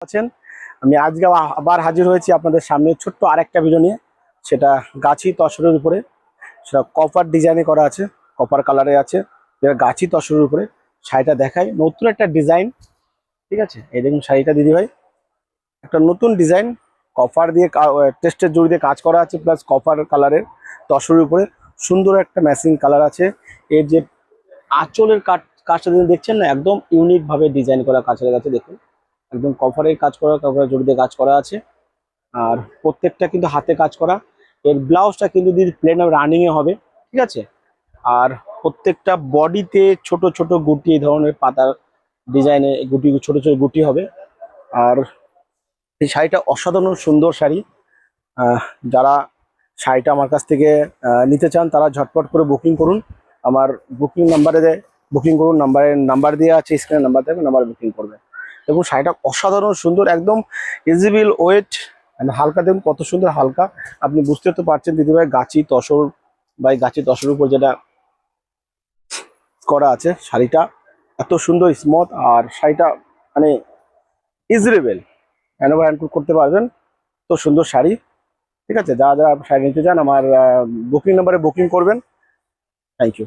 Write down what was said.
আছেন। আমি আজকে আবার হাজির হয়েছি আপনাদের সামনে ছোট্ট আরেকটা ভিডিও নিয়ে। সেটা গাছি তসরের উপরে, সেটা কপার ডিজাইনে করা আছে, কপার কালারে আছে, যেটা গাছি তসরের উপরে। শাড়িটা দেখাই, নতুন একটা ডিজাইন। ঠিক আছে, এই দেখুন শাড়িটা দিদিভাই, একটা নতুন ডিজাইন। কপার দিয়ে টেস্টের জড়ি দিয়ে কাজ করা আছে, প্লাস কপার কালারের তসরের উপরে সুন্দর একটা ম্যাচিং কালার আছে। এর যে আঁচলের কাজটা দেখছেন না, একদম ইউনিক ভাবে ডিজাইন করা কাজের কাছে দেখুন, একদম কভারের কাজ করা, কভারের জড়ি দিয়ে কাজ করা আছে। আর প্রত্যেকটা কিন্তু হাতে কাজ করা। এর ব্লাউজটা কিন্তু দিদি প্লেন রানিং এ হবে। ঠিক আছে, আর প্রত্যেকটা বডিতে ছোট ছোট গুটি, এই ধরনের পাতার ডিজাইনে গুটি, ছোট ছোট গুটি হবে। আর এই শাড়িটা অসাধারণ সুন্দর শাড়ি। যারা শাড়িটা আমার কাছ থেকে নিতে চান তারা ঝটপট করে বুকিং করুন। আমার বুকিং নাম্বারে বুকিং করুন, নাম্বার দেওয়া আছে, স্ক্রিনে নাম্বার দেবেন, নাম্বার বুকিং করবেন। দেখুন শাড়িটা অসাধারণ সুন্দর, একদম ইজিবল ওয়েট, হালকা। দেখুন কত সুন্দর হালকা। আপনি বুঝতে তো পারছেন দিদিভাই, গাছি তসর বা গাছি তসরের উপর যেটা করা আছে, শাড়িটা এত সুন্দর স্মুথ। আর শাড়িটা মানে ইজিবল, হ্যান্ড করতে পারবেন, তো সুন্দর শাড়ি। ঠিক আছে, যারা যারা শাড়ি নিতে চান আমার বুকিং নাম্বারে বুকিং করবেন। Thank you.